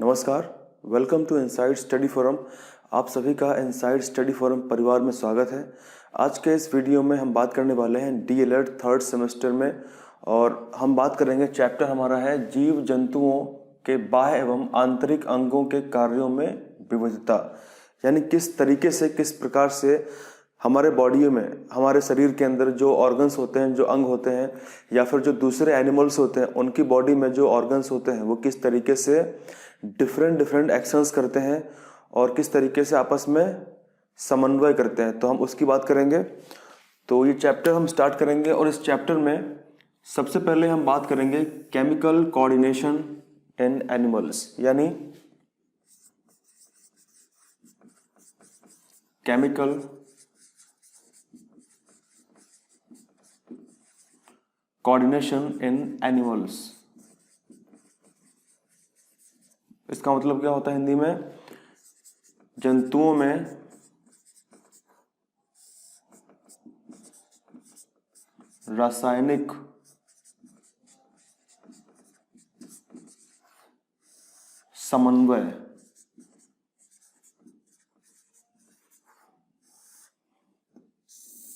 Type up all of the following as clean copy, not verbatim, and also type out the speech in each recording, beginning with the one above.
नमस्कार, welcome to inside study forum. आप सभी का इनसाइड स्टडी फोरम परिवार में स्वागत है। आज के इस वीडियो में हम बात करने वाले हैं डीएलएड थर्ड सेमेस्टर में, और हम बात करेंगे, चैप्टर हमारा है जीव जंतुओं के बाह्य एवं आंतरिक अंगों के कार्यों में विविधता। यानी किस तरीके से, किस प्रकार से हमारे बॉडी में, हमारे शरीर के अंदर जो ऑर्गन्स होते हैं, जो अंग होते हैं, या फिर जो दूसरे एनिमल्स होते हैं उनकी बॉडी में जो ऑर्गन्स होते हैं वो किस तरीके से डिफरेंट एक्शंस करते हैं और किस तरीके से आपस में समन्वय करते हैं, तो हम उसकी बात करेंगे। तो ये चैप्टर हम स्टार्ट करेंगे, और इस चैप्टर में सबसे पहले हम बात करेंगे केमिकल कोऑर्डिनेशन इन एनिमल्स, यानी केमिकल कोऑर्डिनेशन इन एनिमल्स। इसका मतलब क्या होता है हिंदी में? जंतुओं में रासायनिक समन्वय।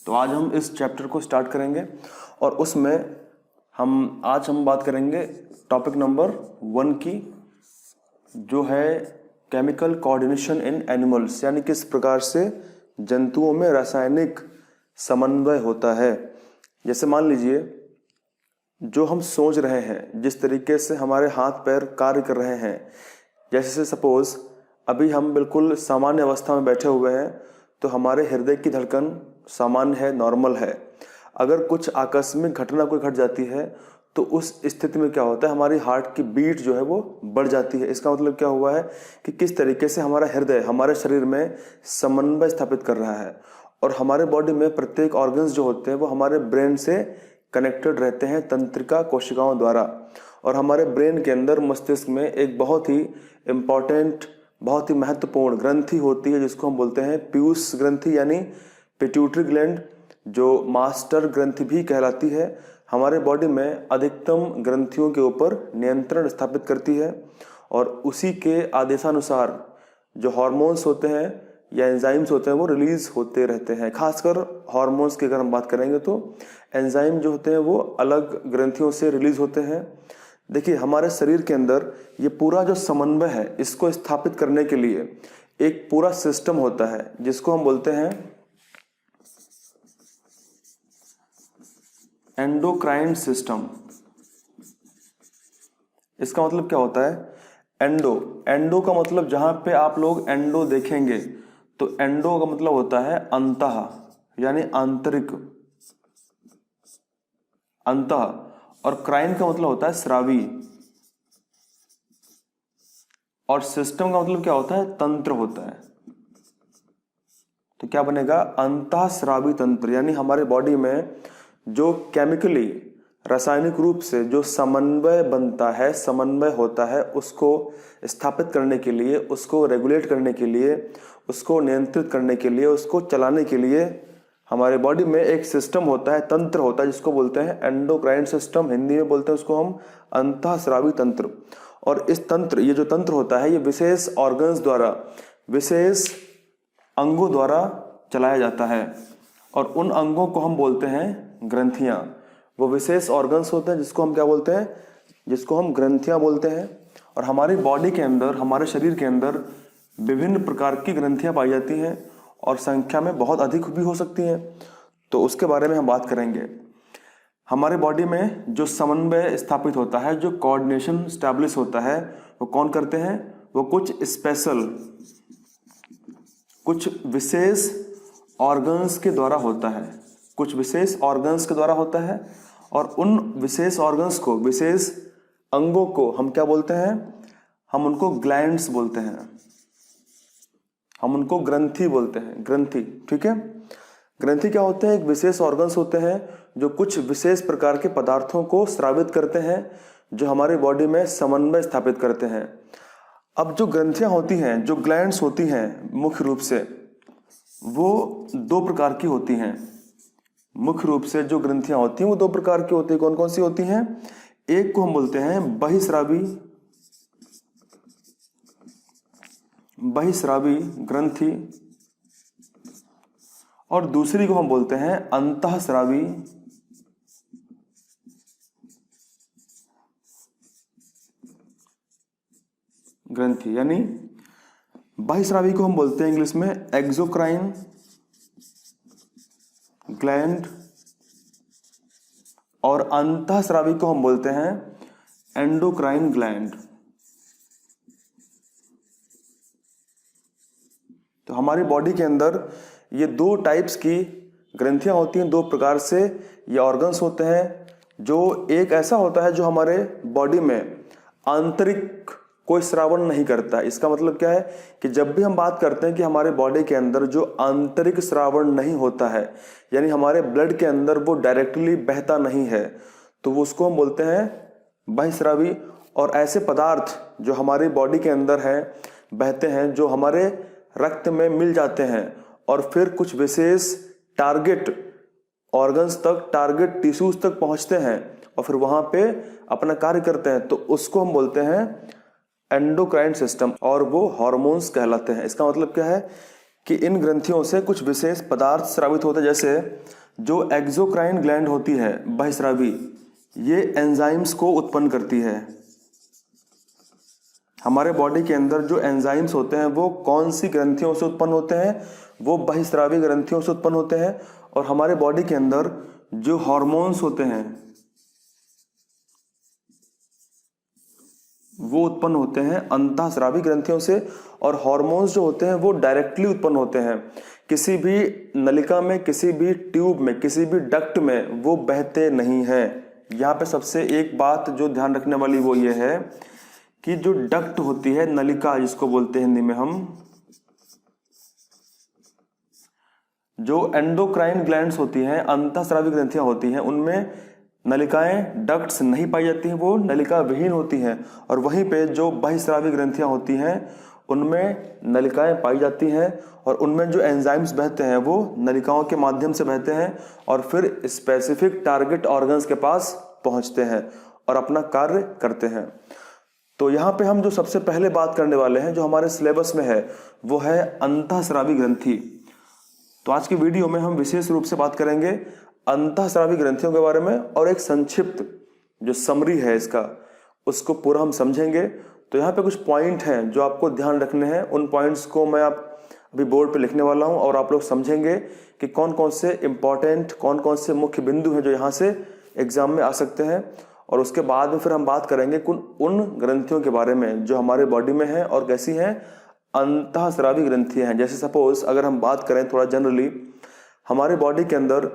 तो आज हम इस चैप्टर को स्टार्ट करेंगे, और उसमें आज हम बात करेंगे टॉपिक नंबर 1 की, जो है केमिकल कोऑर्डिनेशन इन एनिमल्स, यानी किस प्रकार से जंतुओं में रासायनिक समन्वय होता है। जैसे मान लीजिए, जो हम सोच रहे हैं, जिस तरीके से हमारे हाथ पैर कार्य कर रहे हैं, जैसे सपोज अभी हम बिल्कुल सामान्य अवस्था में बैठे हुए हैं, तो हमारे हृदय की धड़कन सामान्य है, नॉर्मल है। अगर कुछ आकस्मिक घटना कोई घट जाती है तो उस स्थिति में क्या होता है, हमारी हार्ट की बीट जो है वो बढ़ जाती है। इसका मतलब क्या हुआ है कि किस तरीके से हमारा हृदय हमारे शरीर में समन्वय स्थापित कर रहा है, और हमारे बॉडी में प्रत्येक ऑर्गन्स जो होते हैं वो हमारे ब्रेन से कनेक्टेड रहते हैं तंत्रिका कोशिकाओं द्वारा। और हमारे ब्रेन के अंदर, मस्तिष्क में एक बहुत ही इम्पॉर्टेंट, बहुत ही महत्वपूर्ण ग्रंथि होती है, जिसको हम बोलते हैं पीयूष ग्रंथि, यानी पिट्यूटरी ग्लैंड, जो मास्टर ग्रंथि भी कहलाती है। हमारे बॉडी में अधिकतम ग्रंथियों के ऊपर नियंत्रण स्थापित करती है, और उसी के आदेशानुसार जो हार्मोन्स होते हैं या एंजाइम्स होते हैं वो रिलीज होते रहते हैं। खासकर हार्मोन्स की अगर हम बात करेंगे तो एंजाइम जो होते हैं वो अलग ग्रंथियों से रिलीज होते हैं। देखिए, हमारे शरीर के अंदर ये पूरा जो समन्वय है, इसको स्थापित करने के लिए एक पूरा सिस्टम होता है, जिसको हम बोलते हैं एंडोक्राइन सिस्टम। इसका मतलब क्या होता है? एंडो का मतलब, जहां पे आप लोग एंडो देखेंगे तो एंडो का मतलब होता है अंतः, यानी आंतरिक, अंतः। और क्राइन का मतलब होता है स्रावी, और सिस्टम का मतलब क्या होता है? तंत्र होता है। तो क्या बनेगा? अंतःस्रावी तंत्र। यानी हमारे बॉडी में जो केमिकली, रासायनिक रूप से जो समन्वय बनता है, समन्वय होता है, उसको स्थापित करने के लिए, उसको रेगुलेट करने के लिए, उसको नियंत्रित करने के लिए, उसको चलाने के लिए हमारे बॉडी में एक सिस्टम होता है, तंत्र होता है, जिसको बोलते हैं एंडोक्राइन सिस्टम। हिंदी में बोलते हैं उसको हम अंतःस्रावी तंत्र। और इस तंत्र, ये जो तंत्र होता है, ये विशेष ऑर्गन्स द्वारा, विशेष अंगों द्वारा चलाया जाता है, और उन अंगों को हम बोलते हैं ग्रंथियां। वो विशेष ऑर्गन्स होते हैं जिसको हम क्या बोलते हैं? जिसको हम ग्रंथियां बोलते हैं। और हमारी बॉडी के अंदर, हमारे शरीर के अंदर विभिन्न प्रकार की ग्रंथियां पाई जाती हैं, और संख्या में बहुत अधिक भी हो सकती हैं। तो उसके बारे में हम बात करेंगे। हमारे बॉडी में जो समन्वय स्थापित होता है, जो कोऑर्डिनेशन स्टैब्लिश होता है, वो कौन करते हैं? वो कुछ स्पेशल, कुछ विशेष ऑर्गन्स के द्वारा होता है, कुछ विशेष ऑर्गन्स के द्वारा होता है। और उन विशेष ऑर्गन्स को, विशेष अंगों को हम क्या बोलते हैं? हम उनको ग्लैंड्स बोलते हैं, हम उनको ग्रंथि बोलते हैं, ग्रंथि। ठीक है। ग्रंथि क्या होते हैं? एक विशेष ऑर्गन्स होते हैं जो कुछ विशेष प्रकार के पदार्थों को स्रावित करते हैं, जो हमारी बॉडी में समन्वय स्थापित करते हैं। अब जो ग्रंथियां होती हैं, जो ग्लैंड्स होती हैं, मुख्य रूप से वो 2 प्रकार की होती हैं। मुख्य रूप से जो ग्रंथियां होती हैं वो 2 प्रकार की होती हैं। कौन कौन सी होती हैं? एक को हम बोलते हैं बहिस्रावी बहिस्रावी ग्रंथि और दूसरी को हम बोलते हैं अंतःस्रावी ग्रंथि। यानी बहिस्रावी को हम बोलते हैं इंग्लिश में एक्सोक्राइन ग्लैंड और अंतःस्रावी को हम बोलते हैं एंडोक्राइन ग्लैंड। तो हमारी बॉडी के अंदर ये दो टाइप्स की ग्रंथियां होती हैं, दो प्रकार से ये ऑर्गन्स होते हैं। जो एक ऐसा होता है जो हमारे बॉडी में आंतरिक कोई स्रावन नहीं करता। इसका मतलब क्या है कि जब भी हम बात करते हैं कि हमारे बॉडी के अंदर जो आंतरिक स्रावन नहीं होता है, यानी हमारे ब्लड के अंदर वो डायरेक्टली बहता नहीं है, तो वो उसको हम बोलते हैं बहिस्रावी। और ऐसे पदार्थ जो हमारी बॉडी के अंदर है बहते हैं, जो हमारे रक्त में मिल जाते हैं और फिर कुछ विशेष टारगेट ऑर्गन्स तक, टारगेट टिश्यूज तक पहुंचते हैं और फिर वहां पे अपना कार्य करते हैं, तो उसको हम बोलते हैं एंडोक्राइन सिस्टम और वो हार्मोन्स कहलाते हैं। इसका मतलब क्या है कि इन ग्रंथियों से कुछ विशेष पदार्थ स्रावित होते हैं। जैसे जो एक्सोक्राइन ग्लैंड होती है बहिस्रावी, ये एंजाइम्स को उत्पन्न करती है। हमारे बॉडी के अंदर जो एंजाइम्स होते हैं वो कौन सी ग्रंथियों से उत्पन्न होते हैं? वो बहिस्रावी ग्रंथियों से उत्पन्न होते हैं। और हमारे बॉडी के अंदर जो हार्मोन्स होते हैं वो उत्पन्न होते हैं अंतःस्रावी ग्रंथियों से। और हार्मोन्स जो होते हैं वो डायरेक्टली उत्पन्न होते हैं, किसी भी नलिका में, किसी भी ट्यूब में, किसी भी डक्ट में वो बहते नहीं हैं। यहाँ पे सबसे एक बात जो ध्यान रखने वाली वो ये है कि जो डक्ट होती है, नलिका जिसको बोलते हैं हिंदी में हम, जो एंडोक्राइन ग्लैंड्स होती हैं, अंतःस्रावी ग्रंथियां होती हैं, उनमें नलिकाएं, डक्ट्स नहीं पाई जाती हैं, वो नलिका विहीन होती हैं। और वहीं पे जो बहिस्रावी ग्रंथियां होती हैं उनमें नलिकाएं पाई जाती हैं और उनमें जो एंजाइम्स बहते हैं वो नलिकाओं के माध्यम से बहते हैं और फिर स्पेसिफिक टारगेट ऑर्गन्स के पास पहुंचते हैं और अपना कार्य करते हैं। तो यहाँ पे हम जो सबसे पहले बात करने वाले हैं, जो हमारे सिलेबस में है, वो है अंतःस्रावी ग्रंथि। तो आज की वीडियो में हम विशेष रूप से बात करेंगे अंतःस्रावी ग्रंथियों के बारे में और एक संक्षिप्त जो समरी है इसका, उसको पूरा हम समझेंगे। तो यहाँ पे कुछ पॉइंट हैं जो आपको ध्यान रखने हैं। उन पॉइंट्स को मैं अभी बोर्ड पे लिखने वाला हूँ और आप लोग समझेंगे कि कौन कौन से इंपॉर्टेंट, कौन कौन से मुख्य बिंदु हैं जो यहाँ से एग्जाम में आ सकते हैं। और उसके बाद में फिर हम बात करेंगे उन ग्रंथियों के बारे में जो हमारे बॉडी में है और कैसी हैं अंतःस्रावी ग्रंथियां हैं। जैसे सपोज अगर हम बात करें थोड़ा जनरली, हमारे बॉडी के अंदर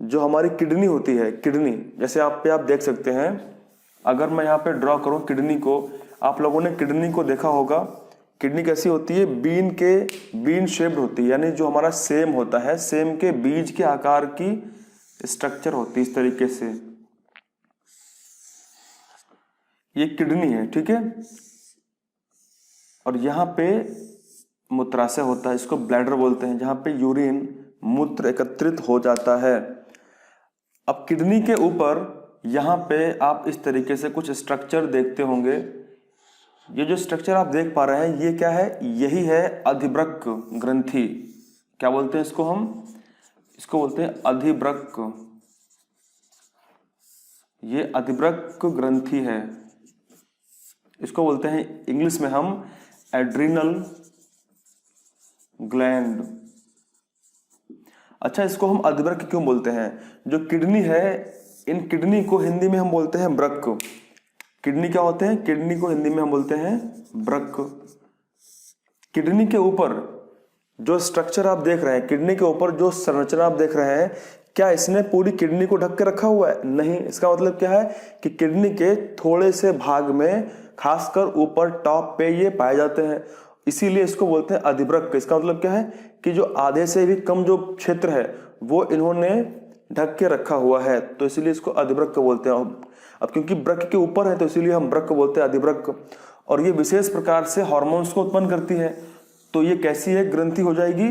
जो हमारी किडनी होती है, किडनी जैसे आप देख सकते हैं, अगर मैं यहाँ पे ड्रॉ करूँ किडनी को, आप लोगों ने किडनी को देखा होगा। किडनी कैसी होती है? बीन शेप्ड होती है, यानी जो हमारा सेम होता है, सेम के बीज के आकार की स्ट्रक्चर होती है इस तरीके से। ये किडनी है, ठीक है। और यहाँ पे मूत्राशय होता है, इसको ब्लैडर बोलते हैं, जहाँ पे यूरिन, मूत्र एकत्रित हो जाता है। अब किडनी के ऊपर यहाँ पे आप इस तरीके से कुछ स्ट्रक्चर देखते होंगे। ये जो स्ट्रक्चर आप देख पा रहे हैं ये क्या है? यही है अधिवृक्क ग्रंथि। क्या बोलते हैं इसको? हम इसको बोलते हैं अधिवृक्क। ये अधिवृक्क ग्रंथि है, इसको बोलते हैं इंग्लिश में हम एड्रिनल ग्लैंड। अच्छा, इसको हम अधिवृक्क क्यों बोलते हैं? जो किडनी है, इन किडनी को हिंदी में हम बोलते हैं वृक्क। किडनी क्या होते हैं? किडनी को हिंदी में हम बोलते हैं वृक्क। किडनी के ऊपर जो स्ट्रक्चर आप देख रहे हैं, किडनी के ऊपर जो संरचना आप देख रहे हैं, क्या इसने पूरी किडनी को ढक के रखा हुआ है? नहीं। इसका मतलब क्या है कि किडनी के थोड़े से भाग में, खासकर ऊपर टॉप पे ये पाए जाते हैं, इसीलिए इसको बोलते हैं अधिवृक्क। इसका मतलब क्या है कि जो आधे से भी कम जो क्षेत्र है वो इन्होंने ढक के रखा हुआ है, तो इसीलिए इसको अधिवृक्क बोलते हैं। अब क्योंकि वृक्क के ऊपर है तो इसीलिए हम वृक्क बोलते हैं, अधिवृक्क। और ये विशेष प्रकार से हार्मोन्स को उत्पन्न करती है। तो ये कैसी है ग्रंथि हो जाएगी?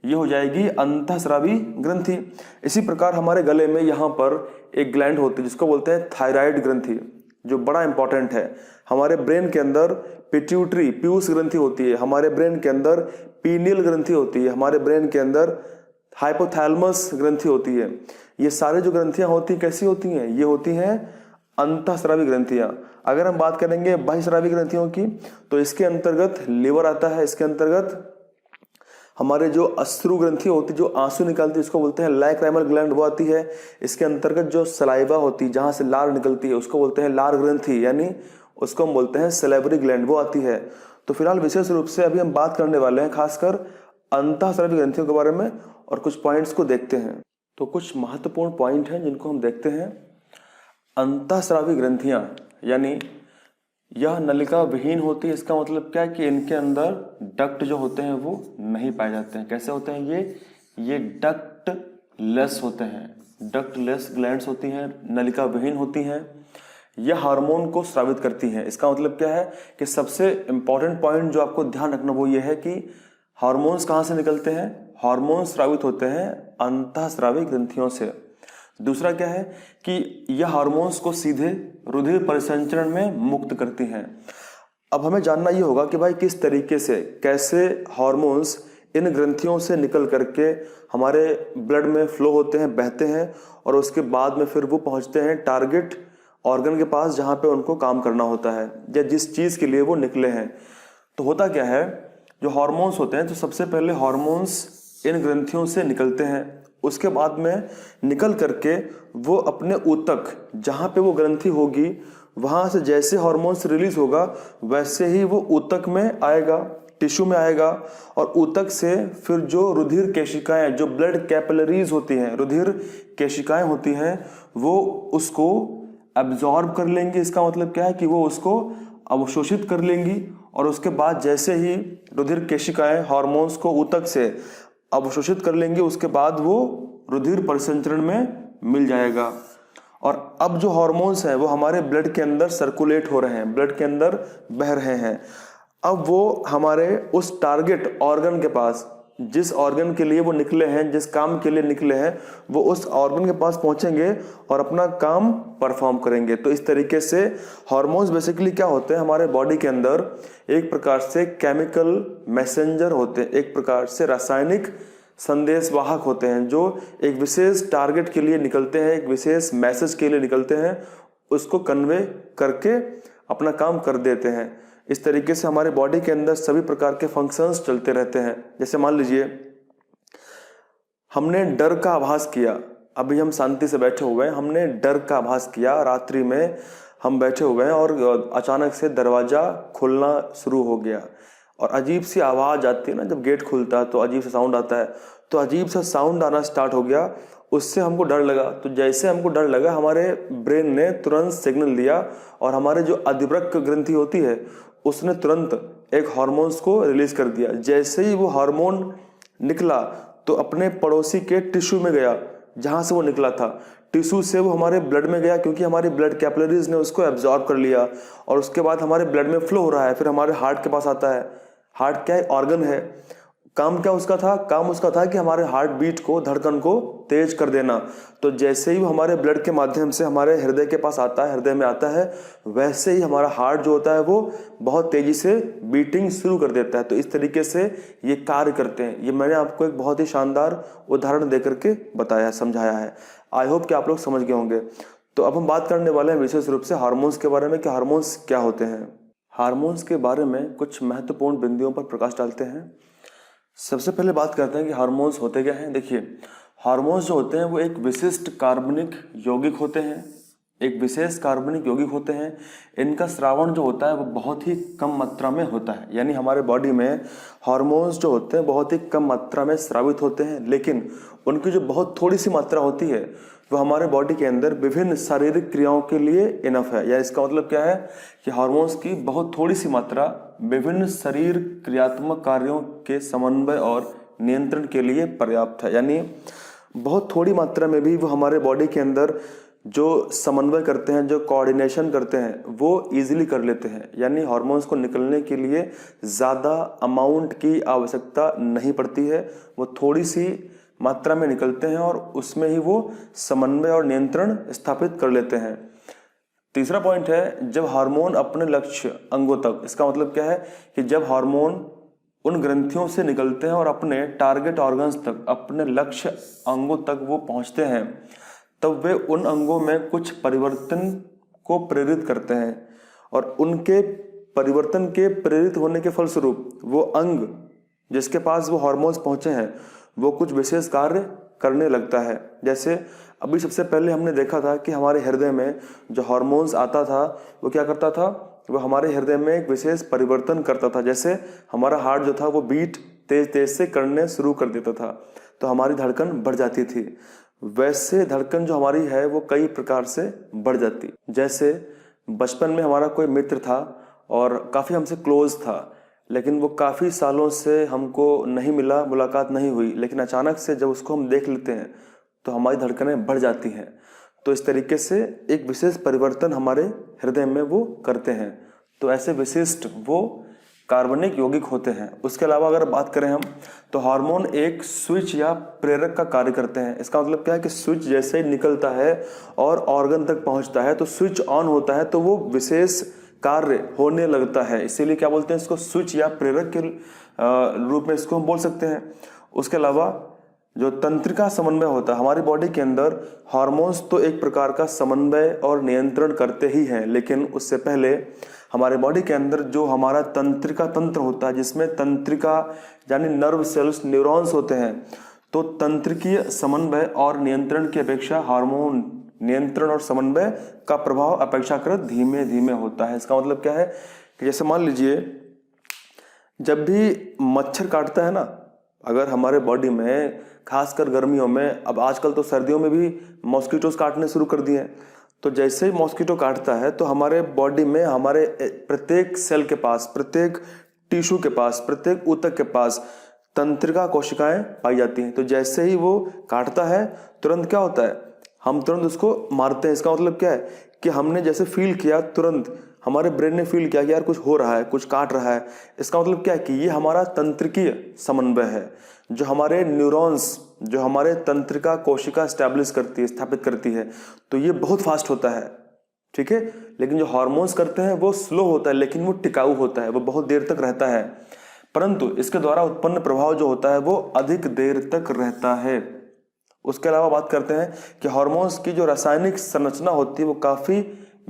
ये हो जाएगी अंतःस्रावी ग्रंथि। इसी प्रकार हमारे गले में यहाँ पर एक ग्लैंड होती है जिसको बोलते हैं थायराइड ग्रंथि। जो बड़ा इंपॉर्टेंट है। हमारे ब्रेन के अंदर पिट्यूटरी पीयूष ग्रंथि होती है, हमारे ब्रेन के अंदर पीनियल ग्रंथि होती है, हमारे ब्रेन के अंदर हाइपोथैलेमस ग्रंथि होती है। ये सारे जो ग्रंथियां होती कैसी होती हैं, ये होती हैं अंतःस्रावी ग्रंथियां। अगर हम बात करेंगे बाह्यस्रावी ग्रंथियों की तो इसके अंतर्गत लीवर आता है, इसके अंतर्गत हमारे जो अश्रु ग्रंथि होती है जो आंसू निकालती है उसको बोलते हैं लाइक्राइमल ग्लैंड, वो आती है। इसके अंतर्गत जो सलाइवा होती है जहां से लार निकलती है उसको बोलते हैं लार ग्रंथि, यानी उसको हम बोलते हैं सलेवरी ग्लैंड, वो आती है। तो फिलहाल विशेष रूप से अभी हम बात करने वाले हैं खासकर अंतःस्रावी ग्रंथियों के बारे में और कुछ पॉइंट्स को देखते हैं। तो कुछ महत्वपूर्ण पॉइंट हैं जिनको हम देखते हैं। अंतःस्रावी ग्रंथियां यानी यह नलिका विहीन होती है। इसका मतलब क्या है कि इनके अंदर डक्ट जो होते हैं वो नहीं पाए जाते हैं। कैसे होते हैं ये डक्ट लेस होते हैं, डक्ट लेस ग्लैंड्स होती हैं, नलिका विहीन होती हैं। यह हार्मोन को स्रावित करती हैं। इसका मतलब क्या है कि सबसे इंपॉर्टेंट पॉइंट जो आपको ध्यान रखना वो ये है कि हार्मोन्स कहाँ से निकलते हैं, हार्मोन स्रावित होते हैं अंतःस्रावी ग्रंथियों से। दूसरा क्या है कि यह हार्मोन्स को सीधे रुधिर परिसंचरण में मुक्त करती हैं। अब हमें जानना ये होगा कि भाई किस तरीके से, कैसे हार्मोन्स इन ग्रंथियों से निकल करके हमारे ब्लड में फ्लो होते हैं, बहते हैं और उसके बाद में फिर वो पहुंचते हैं टारगेट ऑर्गन के पास जहां पे उनको काम करना होता है या जिस चीज़ के लिए वो निकले हैं। तो होता क्या है, जो हार्मोन्स होते हैं तो सबसे पहले हार्मोन्स इन ग्रंथियों से निकलते हैं, उसके बाद में निकल करके वो अपने ऊतक जहाँ पे वो ग्रंथि होगी वहाँ से जैसे हार्मोन्स रिलीज होगा वैसे ही वो ऊतक में आएगा, टिश्यू में आएगा और ऊतक से फिर जो रुधिर केशिकाएं, जो ब्लड कैपिलरीज होती हैं, रुधिर केशिकाएं होती हैं, वो उसको एब्जॉर्ब कर लेंगी। इसका मतलब क्या है कि वो उसको अवशोषित कर लेंगी और उसके बाद जैसे ही रुधिर केशिकाएं हार्मोन्स को ऊतक से अवशोषित कर लेंगे उसके बाद वो रुधिर परिसंचरण में मिल जाएगा। और अब जो हार्मोन्स हैं वो हमारे ब्लड के अंदर सर्कुलेट हो रहे हैं, ब्लड के अंदर बह रहे हैं। अब वो हमारे उस टारगेट ऑर्गन के पास, जिस ऑर्गन के लिए वो निकले हैं, जिस काम के लिए निकले हैं, वो उस ऑर्गन के पास पहुंचेंगे और अपना काम परफॉर्म करेंगे। तो इस तरीके से हार्मोन्स बेसिकली क्या होते हैं, हमारे बॉडी के अंदर एक प्रकार से केमिकल मैसेंजर होते हैं, एक प्रकार से रासायनिक संदेशवाहक होते हैं जो एक विशेष टारगेट के लिए निकलते हैं, एक विशेष मैसेज के लिए निकलते हैं, उसको कन्वे करके अपना काम कर देते हैं। इस तरीके से हमारे बॉडी के अंदर सभी प्रकार के फंक्शंस चलते रहते हैं। जैसे मान लीजिए हमने डर का आभास किया, अभी हम शांति से बैठे हुए हैं, हमने डर का आभास किया, रात्रि में हम बैठे हुए हैं और अचानक से दरवाजा खुलना शुरू हो गया और अजीब सी आवाज़ आती है ना, जब गेट खुलता है तो अजीब सा साउंड आता है, तो अजीब सा साउंड आना स्टार्ट हो गया, उससे हमको डर लगा। तो जैसे हमको डर लगा हमारे ब्रेन ने तुरंत सिग्नल दिया और हमारे जो अधिवृक्क ग्रंथि होती है उसने तुरंत एक हार्मोन्स को रिलीज कर दिया। जैसे ही वो हार्मोन निकला तो अपने पड़ोसी के टिश्यू में गया जहाँ से वो निकला था, टिश्यू से वो हमारे ब्लड में गया क्योंकि हमारी ब्लड कैपिलरीज ने उसको एब्जॉर्ब कर लिया और उसके बाद हमारे ब्लड में फ्लो हो रहा है, फिर हमारे हार्ट के पास आता है। हार्ट क्या है, ऑर्गन है। काम क्या उसका था, काम उसका था कि हमारे हार्ट बीट को, धड़कन को तेज कर देना। तो जैसे ही वो हमारे ब्लड के माध्यम से हमारे हृदय के पास आता है, हृदय में आता है, वैसे ही हमारा हार्ट जो होता है वो बहुत तेजी से बीटिंग शुरू कर देता है। तो इस तरीके से ये कार्य करते हैं। ये मैंने आपको एक बहुत ही शानदार उदाहरण देकर के बताया, समझाया है। आई होप कि आप लोग समझ गए होंगे। तो अब हम बात करने वाले हैं विशेष रूप से हार्मोन्स के बारे में कि हार्मोन्स क्या होते हैं। हार्मोन्स के बारे में कुछ महत्वपूर्ण बिंदुओं पर प्रकाश डालते हैं। सबसे पहले बात करते हैं कि हार्मोन्स होते क्या हैं। देखिए, हार्मोन्स जो होते हैं वो एक विशिष्ट कार्बनिक यौगिक होते हैं, एक विशेष कार्बनिक यौगिक होते हैं। इनका स्रावण जो होता है वो बहुत ही कम मात्रा में होता है, यानी हमारे बॉडी में हार्मोन्स जो होते हैं बहुत ही कम मात्रा में स्रावित होते हैं, लेकिन उनकी जो बहुत थोड़ी सी मात्रा होती है वो हमारे बॉडी के अंदर विभिन्न शारीरिक क्रियाओं के लिए इनफ है। या इसका मतलब क्या है कि हार्मोन्स की बहुत थोड़ी सी मात्रा विभिन्न शरीर क्रियात्मक कार्यों के समन्वय और नियंत्रण के लिए पर्याप्त है। यानी बहुत थोड़ी मात्रा में भी वो हमारे बॉडी के अंदर जो समन्वय करते हैं, जो कोऑर्डिनेशन करते हैं, वो इजीली कर लेते हैं। यानी हार्मोन्स को निकलने के लिए ज़्यादा अमाउंट की आवश्यकता नहीं पड़ती है, वो थोड़ी सी मात्रा में निकलते हैं और उसमें ही वो समन्वय और नियंत्रण स्थापित कर लेते हैं। तीसरा पॉइंट है जब हार्मोन अपने लक्ष्य अंगों तक, इसका मतलब क्या है कि जब हार्मोन उन ग्रंथियों से निकलते हैं और अपने टारगेट ऑर्गन्स तक, अपने लक्ष्य अंगों तक वो पहुंचते हैं, तब वे उन अंगों में कुछ परिवर्तन को प्रेरित करते हैं और उनके परिवर्तन के प्रेरित होने के फलस्वरूप वो अंग जिसके पास वो हार्मोन्स पहुंचे हैं वो कुछ विशेष कार्य करने लगता है। जैसे अभी सबसे पहले हमने देखा था कि हमारे हृदय में जो हार्मोन्स आता था वो क्या करता था, वो हमारे हृदय में एक विशेष परिवर्तन करता था। जैसे हमारा हार्ट जो था वो बीट तेज तेज से करने शुरू कर देता था तो हमारी धड़कन बढ़ जाती थी। वैसे धड़कन जो हमारी है वो कई प्रकार से बढ़ जाती। जैसे बचपन में हमारा कोई मित्र था और काफ़ी हमसे क्लोज था, लेकिन वो काफ़ी सालों से हमको नहीं मिला, मुलाकात नहीं हुई, लेकिन अचानक से जब उसको हम देख लेते हैं तो हमारी धड़कनें बढ़ जाती हैं। तो इस तरीके से एक विशेष परिवर्तन हमारे हृदय में वो करते हैं। तो ऐसे विशिष्ट वो कार्बनिक यौगिक होते हैं। उसके अलावा अगर बात करें हम तो हार्मोन एक स्विच या प्रेरक का कार्य करते हैं। इसका मतलब क्या है कि स्विच जैसे ही निकलता है और ऑर्गन तक पहुंचता है तो स्विच ऑन होता है तो वो विशेष कार्य होने लगता है। इसीलिए क्या बोलते हैं इसको, स्विच या प्रेरक के रूप में इसको हम बोल सकते हैं। उसके अलावा जो तंत्रिका समन्वय होता है हमारी बॉडी के अंदर, हार्मोन्स तो एक प्रकार का समन्वय और नियंत्रण करते ही हैं, लेकिन उससे पहले हमारे बॉडी के अंदर जो हमारा तंत्रिका तंत्र होता है जिसमें तंत्रिका यानी नर्व सेल्स, न्यूरॉन्स होते हैं, तो तंत्रिकीय समन्वय और नियंत्रण की अपेक्षा हार्मोन नियंत्रण और समन्वय का प्रभाव अपेक्षाकृत धीमे धीमे होता है। इसका मतलब क्या है कि जैसे मान लीजिए जब भी मच्छर काटता है ना, अगर हमारे बॉडी में खासकर गर्मियों में, अब आजकल तो सर्दियों में भी मॉस्किटोज काटने शुरू कर दिए हैं, तो जैसे ही मॉस्किटो काटता है तो हमारे बॉडी में हमारे प्रत्येक सेल के पास, प्रत्येक टिश्यू के पास, प्रत्येक ऊतक के पास तंत्रिका कोशिकाएं पाई जाती हैं। तो जैसे ही वो काटता है तुरंत क्या होता है, हम तुरंत उसको मारते हैं। इसका मतलब क्या है कि हमने जैसे फील किया, तुरंत हमारे ब्रेन ने फील किया कि यार कुछ हो रहा है, कुछ काट रहा है। इसका मतलब क्या है कि ये हमारा तंत्रिकीय समन्वय है। जो हमारे न्यूरॉन्स, जो हमारे तंत्रिका कोशिका स्टैब्लिश करती है, स्थापित करती है, तो ये बहुत फास्ट होता है, ठीक है। लेकिन जो हार्मोन्स करते हैं वो स्लो होता है, लेकिन वो टिकाऊ होता है, वो बहुत देर तक रहता है। परंतु इसके द्वारा उत्पन्न प्रभाव जो होता है वो अधिक देर तक रहता है। उसके अलावा बात करते हैं कि हार्मोन्स की जो रासायनिक संरचना होती है वो काफी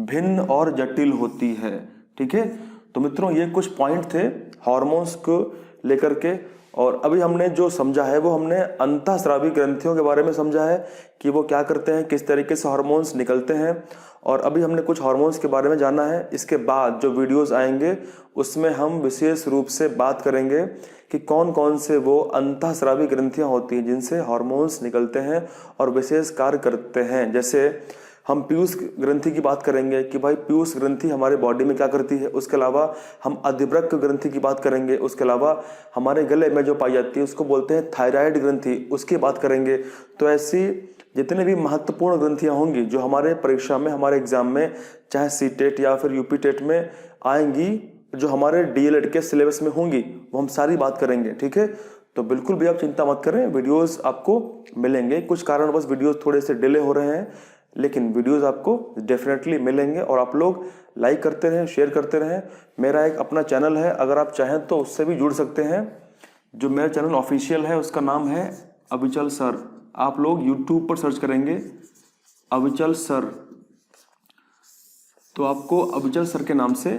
भिन्न और जटिल होती है, ठीक है। तो मित्रों ये कुछ पॉइंट थे हार्मोन्स को लेकर के, और अभी हमने जो समझा है वो हमने अंतःस्रावी ग्रंथियों के बारे में समझा है कि वो क्या करते हैं, किस तरीके से हार्मोन्स निकलते हैं, और अभी हमने कुछ हार्मोन्स के बारे में जाना है। इसके बाद जो वीडियोस आएंगे उसमें हम विशेष रूप से बात करेंगे कि कौन कौन से वो अंतःस्रावी ग्रंथियां होती हैं जिनसे हार्मोन्स निकलते हैं और विशेष कार्य करते हैं। जैसे हम पीयूष ग्रंथि की बात करेंगे कि भाई पीयूष ग्रंथि हमारे बॉडी में क्या करती है। उसके अलावा हम अधिवृक्क ग्रंथि की बात करेंगे। उसके अलावा हमारे गले में जो पाई जाती है उसको बोलते हैं थायराइड ग्रंथि, उसकी बात करेंगे। तो ऐसी जितने भी महत्वपूर्ण ग्रंथियां होंगी जो हमारे परीक्षा में, हमारे एग्जाम में, चाहे सीटेट या फिर यूपीटेट में आएंगी, जो हमारे डीएलएड के सिलेबस में होंगी, वो हम सारी बात करेंगे, ठीक है। तो बिल्कुल भी आप चिंता मत करें, वीडियोस आपको मिलेंगे। कुछ कारणवश वीडियोस थोड़े से डिले हो रहे हैं, लेकिन वीडियोस आपको डेफिनेटली मिलेंगे। और आप लोग लाइक करते रहें, शेयर करते रहें। मेरा एक अपना चैनल है, अगर आप चाहें तो उससे भी जुड़ सकते हैं। जो मेरा चैनल ऑफिशियल है उसका नाम है अविचल सर। आप लोग यूट्यूब पर सर्च करेंगे अविचल सर, तो आपको अविचल सर के नाम से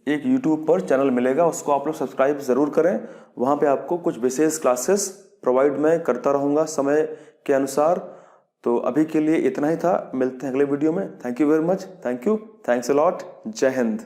एक यूट्यूब पर चैनल मिलेगा, उसको आप लोग सब्सक्राइब जरूर करें। वहाँ पे आपको कुछ विशेष क्लासेस प्रोवाइड मैं करता रहूँगा समय के अनुसार। तो अभी के लिए इतना ही था, मिलते हैं अगले वीडियो में। Thank you very much, thank you, thanks a lot, जय हिंद।